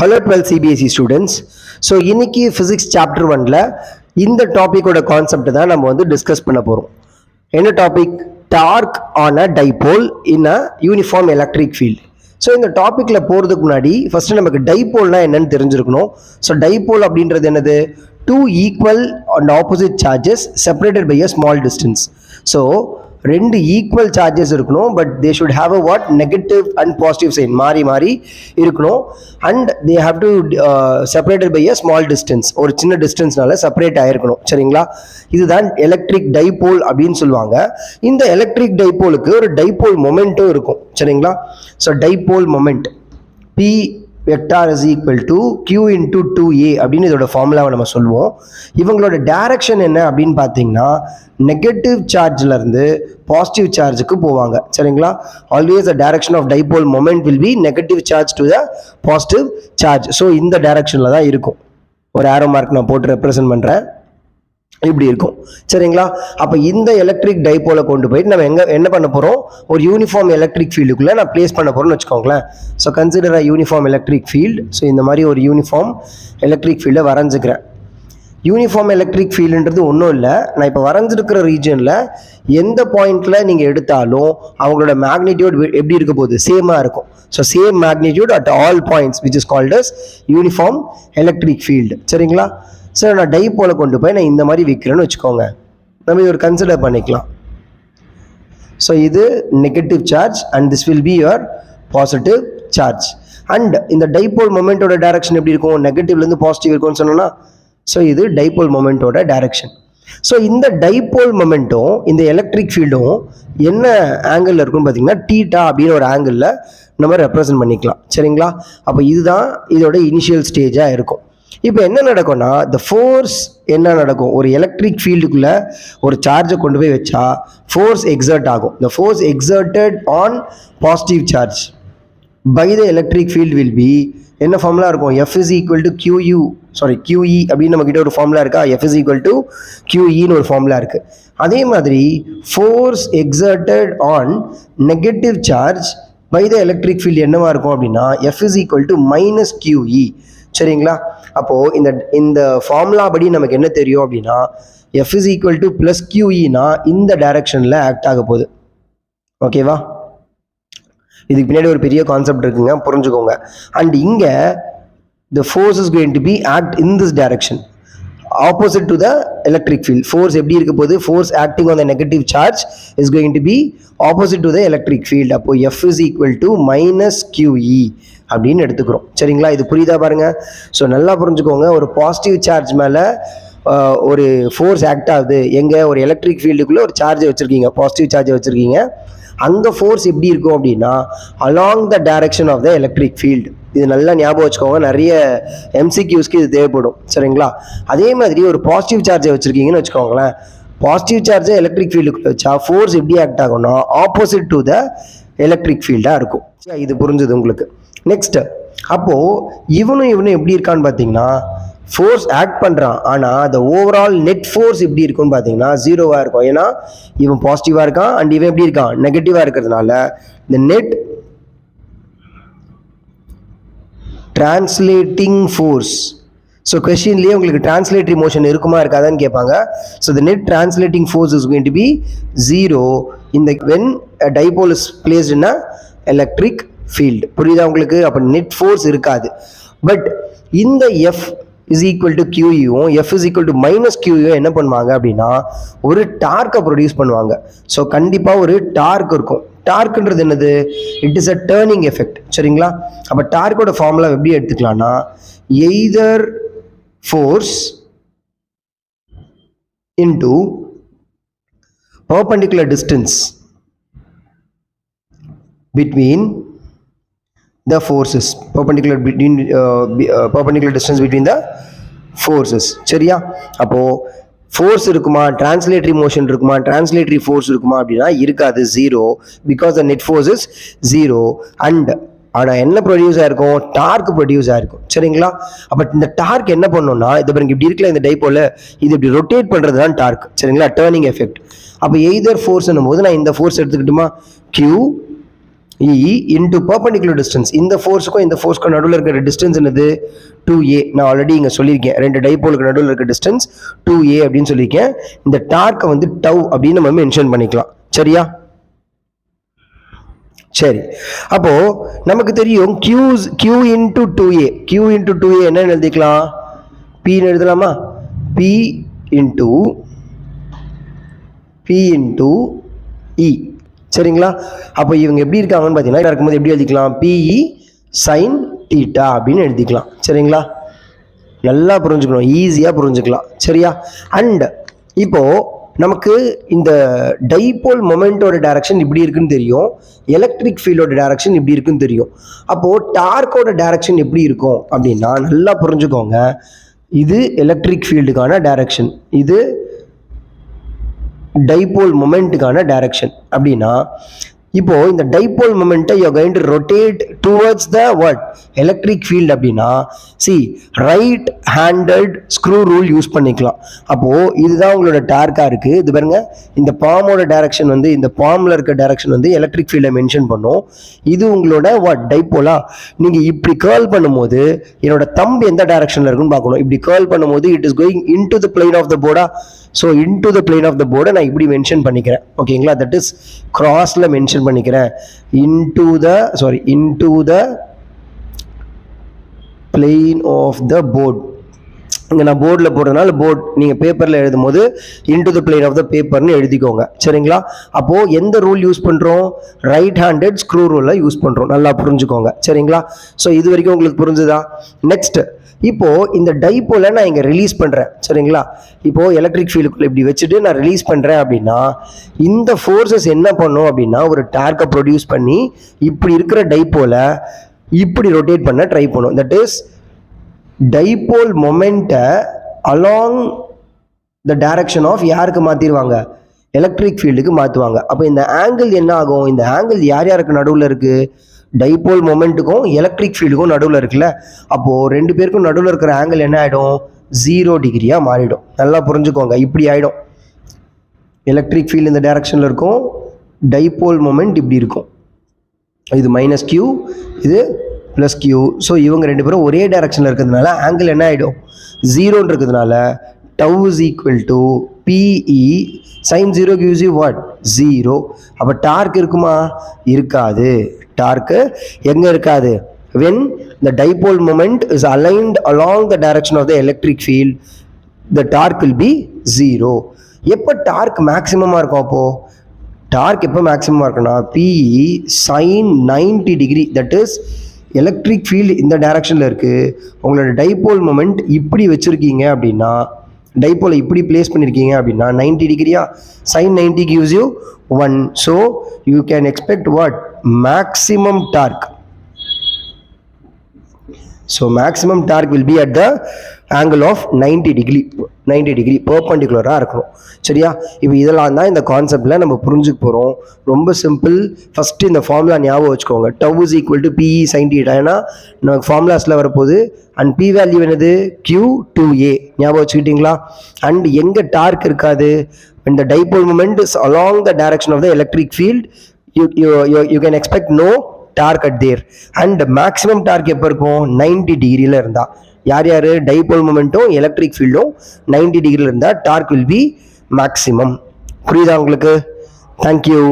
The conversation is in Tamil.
Hello 12 CBSE students. ஸோ இன்னைக்கு ஃபிசிக்ஸ் சாப்டர் 1ல இந்த டாப்பிக்கோட கான்செப்ட் தான் நம்ம வந்து டிஸ்கஸ் பண்ண போகிறோம். என்ன topic? Torque on a dipole in a uniform electric field. So இந்த டாப்பிக்கில் போகிறதுக்கு முன்னாடி ஃபர்ஸ்ட் நமக்கு டைபோல்னா என்னன்னு தெரிஞ்சிருக்கணும். ஸோ டைபோல் அப்படின்றது என்னது? Two equal and opposite charges separated by a small distance. So ரெண்டு ஈக்குவல் சார்ஜஸ் இருக்கணும், but they should have a what negative and positive sign மாறி மாறி இருக்கணும். And they have to separated by a small distance, ஒரு சின்ன டிஸ்டன்ஸ்னால செப்பரேட் ஆகிருக்கணும். சரிங்களா? இதுதான் எலக்ட்ரிக் டைபோல் அப்படின்னு சொல்லுவாங்க. இந்த எலக்ட்ரிக் டைபோலுக்கு ஒரு டைபோல் மொமெண்ட்டும் இருக்கும். சரிங்களா? So dipole moment p vector is equal to q into 2a அப்படின்னு இதோட ஃபார்முலாவை நம்ம சொல்லுவோம். இவங்களோட டைரக்ஷன் என்ன அப்படின்னு பார்த்தீங்கன்னா, நெகட்டிவ் சார்ஜ்ல இருந்து பாசிட்டிவ் சார்ஜுக்கு போவாங்க. சரிங்களா? Always the direction of dipole moment will be negative charge to the positive charge. So இந்த டைரக்ஷன்ல தான் இருக்கும். ஒரு ஆரோ மார்க் நான் போட்டு ரெப்ரசென்ட் பண்றேன். இப்படி இருக்கும். சரிங்களா? அப்போ இந்த எலக்ட்ரிக் டைபோலை கொண்டு போயிட்டு நம்ம என்ன பண்ண போகிறோம்? ஒரு யூனிஃபார்ம் எலக்ட்ரிக் ஃபீல்டுக்குள்ளே நான் பிளேஸ் பண்ண போகிறோம்னு வச்சுக்கோங்களேன். ஸோ கன்சிடர் அ யூனிஃபார்ம் எலக்ட்ரிக் ஃபீல்டு. ஸோ இந்த மாதிரி ஒரு யூனிஃபார்ம் எலக்ட்ரிக் ஃபீல்டை வரைஞ்சிக்கிறேன். யூனிஃபார்ம் எலக்ட்ரிக் ஃபீல்டுன்றது ஒன்றும் இல்லை, நான் இப்போ வரைஞ்சிருக்கிற ரீஜனில் எந்த பாயிண்ட்டில் நீங்கள் எடுத்தாலும் அவங்களோட மேக்னிடியூட் எப்படி இருக்க போகுது? சேமாக இருக்கும். So same magnitude at all points which is called as uniform electric field. சரிங்களா? சார் நான் டைபோலை கொண்டு போய் நான் இந்த மாதிரி வைக்கிறேன்னு வச்சுக்கோங்க. நம்ம இது ஒரு கன்சிடர் பண்ணிக்கலாம். ஸோ இது negative charge and this will be your positive charge. And இந்த டைபோல் மொமெண்டோட டைரக்ஷன் எப்படி இருக்கும்? நெகட்டிவ்லேருந்து பாசிட்டிவ் இருக்கும்னு சொன்னோம்னா, ஸோ இது டைபோல் மொமெண்டோட டைரக்ஷன். ஸோ இந்த டைபோல் மொமெண்ட்டும் இந்த எலக்ட்ரிக் ஃபீல்டும் என்ன ஆங்கிளில் இருக்குன்னு பார்த்தீங்கன்னா, டீட்டா அப்படின்னு ஒரு ஆங்கிளில் நம்ம ரெப்ரசன்ட் பண்ணிக்கலாம். சரிங்களா? அப்போ இதுதான் இதோட இனிஷியல் ஸ்டேஜாக இருக்கும். இப்போ என்ன நடக்கும்னா, த ஃபோர்ஸ் என்ன நடக்கும்? ஒரு எலக்ட்ரிக் ஃபீல்டுக்குள்ள ஒரு சார்ஜை கொண்டு போய் வச்சா ஃபோர்ஸ் எக்ஸர்ட் ஆகும். The force exerted on positive charge by the electric field will be என்ன ஃபார்முலா இருக்கும்? F is equal to QE அப்படின்னு நம்ம கிட்ட ஒரு ஃபார்முலா இருக்கா? F is equal to QEன்னு ஒரு ஃபார்முலா இருக்கு. அதே மாதிரி force exerted on negative charge by the electric field என்னவா இருக்கும் அப்படின்னா, F is equal to minus QE. சரிங்களா? அப்போ இந்த ஃபார்முலா படி நமக்கு என்ன தெரியும் அப்படின்னா, F is equal to plus QEனா இந்த டைரக்ஷன்ல ஆக்ட் ஆக போகுது. ஓகேவா? இதுக்கு பின்னாடி ஒரு பெரிய கான்செப்ட் இருக்குங்க, புரிஞ்சுக்கோங்க. அண்ட் இங்க the force is going to be act in this direction opposite to the electric field. Force எப்படி இருக்க போகுது? Force acting on the negative charge is going to be opposite to the electric field. அப்போ F is equal to minus QE அப்படின்னு எடுத்துக்கிறோம். சரிங்களா? இது புரியுதா பாருங்க. ஸோ நல்லா புரிஞ்சுக்கோங்க. ஒரு பாசிட்டிவ் சார்ஜ் மேலே ஒரு ஃபோர்ஸ் ஆக்ட் ஆகுது. எங்கே? ஒரு எலக்ட்ரிக் ஃபீல்டுக்குள்ளே ஒரு சார்ஜை வச்சுருக்கீங்க, பாசிட்டிவ் சார்ஜை வச்சுருக்கீங்க. அங்கே ஃபோர்ஸ் எப்படி இருக்கும் அப்படின்னா, along the direction of the electric field. இது நல்லா ஞாபகம் வச்சுக்கோங்க, நிறைய எம்சிக்யூஸ்க்கு இது தேவைப்படும். சரிங்களா? அதே மாதிரி ஒரு பாசிட்டிவ் சார்ஜை வச்சுருக்கீங்கன்னு வச்சுக்கோங்களேன். பாசிட்டிவ் சார்ஜை எலக்ட்ரிக் ஃபீல்டுக்குள்ள வச்சா ஃபோர்ஸ் எப்படி ஆக்ட் ஆகும்னா, ஆப்போசிட் டு த எலக்ட்ரிக் ஃபீல்டாக இருக்கும். இது புரிஞ்சுது உங்களுக்கு? நெக்ஸ்ட், அப்போது இவனும் எப்படி இருக்கான்னு பார்த்தீங்கன்னா, ஃபோர்ஸ் ஆக்ட் பண்ணுறான், ஆனால் அந்த ஓவரால் நெட் ஃபோர்ஸ் எப்படி இருக்குன்னு பார்த்தீங்கன்னா ஜீரோவாக இருக்கும். ஏன்னா இவன் பாசிட்டிவாக இருக்கான் அண்ட் இவன் எப்படி இருக்கான்? நெகட்டிவாக இருக்கிறதுனால இந்த நெட் டிரான்ஸ்லேட்டிங் ஃபோர்ஸ். ஸோ கொஸ்டின்லேயே உங்களுக்கு டிரான்ஸ்லேட்டரி மோஷன் இருக்குமா இருக்காதான்னு கேட்பாங்க. So the net translating force is going to be zero இந்த when dipole is placed in a electric field. புரியுதா உங்களுக்கு? அப்போ நெட் ஃபோர்ஸ் இருக்காது. பட் இந்த எஃப் இஸ் ஈக்குவல் டு கியூயும் F is equal to minus கியூயும் என்ன பண்ணுவாங்க அப்படின்னா, ஒரு டார்க்கை ப்ரொடியூஸ் பண்ணுவாங்க. ஸோ கண்டிப்பாக ஒரு டார்க் இருக்கும். டார்க்ன்றது என்னது? It is a turning effect. சரிங்களா? அப்போ டார்க்கோட ஃபார்முலா எப்படி எடுத்துக்கலாம்னா, either force into perpendicular distance between the forces, perpendicular distance between the forces. சரியா? அப்போ ஃபோர்ஸ் இருக்குமா? டிரான்ஸ்லேட்டரி மோஷன் இருக்குமா? டிரான்ஸ்லேட்டரி ஃபோர்ஸ் இருக்குமா அப்படின்னா இருக்காது, zero. Because the net force is zero. And ஆனால் என்ன ப்ரொடியூஸ் ஆயிருக்கும்? டார்க் ப்ரொடியூஸ் ஆயிருக்கும். சரிங்களா? அப்போ இந்த டார்க் என்ன பண்ணணும்னா, இது பாருங்க இப்படி இருக்கல இந்த டைப்போல, இது இப்படி ரொட்டேட் பண்ணுறது தான் டார்க். சரிங்களா? Turning effect. அப்போ எய்தர் ஃபோர்ஸ் போது நான் இந்த force எடுத்துக்கிட்டுமா, Q E into perpendicular distance. இந்த ஃபோர்ஸுக்கும் இந்த ஃபோர்ஸுக்கும் நடுவில் இருக்கிற டிஸ்டன்ஸ் என்னது 2a. நான் ஆல்ரெடி இங்கே சொல்லியிருக்கேன், ரெண்டு டைபோலுக்கு நடுவில் இருக்கிற டிஸ்டன்ஸ் 2a அப்படின்னு சொல்லியிருக்கேன். இந்த டார்க்கை வந்து டவ் அப்படின்னு நம்ம மென்ஷன் பண்ணிக்கலாம். சரியா? சரி, அப்போ நமக்கு தெரியும் q into 2a. q into 2a என்னன்னு எழுதிக்கலாம்? p எழுதலாமா? p into e. சரிங்களா? அப்போ இவங்க எப்படி இருக்காங்கன்னு பார்த்தீங்கன்னா இருக்கும்போது எப்படி எழுதிக்கலாம்? PE sin theta அப்படின்னு எழுதிக்கலாம். சரிங்களா? நல்லா புரிஞ்சுக்கணும், ஈஸியாக புரிஞ்சுக்கலாம். சரியா? அண்ட் இப்போ நமக்கு இந்த டைபோல் மொமெண்டோட டைரக்ஷன் இப்படி இருக்குன்னு தெரியும், எலக்ட்ரிக் ஃபீல்டோட டைரக்ஷன் இப்படி இருக்குன்னு தெரியும். அப்போது டார்க்கோட டைரக்ஷன் எப்படி இருக்கும் அப்படின்னா நல்லா புரிஞ்சுக்கோங்க. இது எலக்ட்ரிக் ஃபீல்டுக்கான டைரக்ஷன், இது டைபோல் மொமெண்ட்டுக்கான டைரக்ஷன். அப்படின்னா இப்போ இந்த டைபோல் மொமெண்ட்டை you are going to rotate towards the what electric field. அப்படின்னா see right handed screw rule use பண்ணிக்கலாம். அப்போது இதுதான் உங்களோட டார்க்காக இருக்குது. இது பாருங்க, இந்த பாமோட டைரக்ஷன் வந்து இந்த பாமில் இருக்க டைரக்ஷன் வந்து எலக்ட்ரிக் ஃபீல்டை மென்ஷன் பண்ணும். இது உங்களோட வாட் டைபோலா. நீங்கள் இப்படி கேர்ள் பண்ணும்போது என்னோட தம்பு எந்த டைரக்ஷனில் இருக்குன்னு பார்க்கணும். இப்படி கேர்ள் பண்ணும்போது it is going in to the plane of the போர்டா. So into the plane of the போர்டை நான் இப்படி மென்ஷன் பண்ணிக்கிறேன். ஓகேங்களா? தட் இஸ் கிராஸில் மென்ஷன் பண்ணிக்கிறேன். Into the plane of the board. இங்கே நான் போர்டில் போடுறதுனால போர்ட் நீங்கள் பேப்பரில் எழுதும் போது into the plane of the பேப்பர்னு எழுதிக்கோங்க. சரிங்களா? அப்போது எந்த ரூல் யூஸ் பண்ணுறோம்? ரைட் ஹேண்டட் ஸ்க்ரூ ரூலை யூஸ் பண்ணுறோம். நல்லா புரிஞ்சுக்கோங்க. சரிங்களா? ஸோ இது வரைக்கும் உங்களுக்கு புரிஞ்சுதா? நெக்ஸ்ட், இப்போ இந்த டைபோலை நான் இங்கே ரிலீஸ் பண்ணுறேன். சரிங்களா? இப்போ எலக்ட்ரிக் ஃபீல்டுக்குள்ள இப்படி வச்சுட்டு நான் ரிலீஸ் பண்ணுறேன் அப்படின்னா இந்த ஃபோர்ஸஸ் என்ன பண்ணும் அப்படின்னா ஒரு டார்க்கை ப்ரொடியூஸ் பண்ணி இப்படி இருக்கிற டைபோலை இப்படி ரொட்டேட் பண்ண ட்ரை பண்ணும். தட் இஸ் டைபோல் மொமெண்ட்டை அலாங் த டைரக்ஷன் ஆஃப் யாருக்கு மாற்றிடுவாங்க? எலக்ட்ரிக் ஃபீல்டுக்கு மாற்றுவாங்க. அப்போ இந்த ஆங்கிள் என்ன ஆகும்? இந்த ஆங்கிள் யார் யாருக்கு நடுவில் இருக்குது? டைபோல் மொமெண்ட்டுக்கும் எலக்ட்ரிக் ஃபீல்டுக்கும் நடுவில் இருக்குல்ல. அப்போது ரெண்டு பேருக்கும் நடுவில் இருக்கிற ஆங்கிள் என்ன ஆகிடும்? 0 டிகிரியாக மாறிடும். நல்லா புரிஞ்சுக்கோங்க. இப்படி ஆகிடும். எலக்ட்ரிக் ஃபீல்டு இந்த டைரக்ஷனில் இருக்கும், டைபோல் மொமெண்ட் இப்படி இருக்கும். இது -q, இது +q. ஸோ இவங்க ரெண்டு பேரும் ஒரே டைரக்ஷனில் இருக்கிறதுனால ஆங்கிள் என்ன ஆகிடும்? 0 இருக்கிறதுனால tau is equal to PE sin 0 gives you what? 0. அப்போ டார்க் இருக்குமா? இருக்காது. டார்க்கு எங்கே இருக்காது? when the dipole moment is aligned along the direction of the electric field, the torque will be 0. எப்போ டார்க் மேக்ஸிமமாக இருக்கும்? அப்போது டார்க் எப்போ மேக்ஸிமமாக இருக்குன்னா PE sin 90 degree. That is electric field இந்த டைரக்ஷனில் இருக்குது, உங்களோட டைபோல் மொமெண்ட் இப்படி வச்சுருக்கீங்க அப்படின்னா, டைபோலை இப்படி பிளேஸ் பண்ணியிருக்கீங்க அப்படின்னா 90 டிகிரியா, sin 90 gives you 1. So you can expect what? Maximum torque. So maximum torque will be at the angle of 90 degree perpendicular-ஆக இருக்கணும். சரியா? இப்போ இதெல்லாம் தான் இந்த கான்செப்டில் நம்ம புரிஞ்சுக்க போகிறோம். ரொம்ப சிம்பிள். ஃபஸ்ட்டு இந்த ஃபார்முலா ஞாபகம் வச்சுக்கோங்க. tau is equal to PE sin theta. ஏன்னா நமக்கு ஃபார்முலாஸில் வரப்போகுது. அண்ட் P வேல்யூ என்னது? Q2A. ஞாபகம் வச்சுக்கிட்டிங்களா? அண்ட் எங்கே டார்க் இருக்காது? when the dipole moment is along the direction of the electric field, you can expect no torque at there. and maximum torque எப்போ இருக்கும்? 90 டிகிரியில் இருந்தால். யார் யார்? டைபோல் மொமெண்ட்டும் எலக்ட்ரிக் ஃபீல்டும் 90 டிகிரியில் இருந்தால் டார்க் will be maximum. புரியுதா உங்களுக்கு? தேங்க்யூ.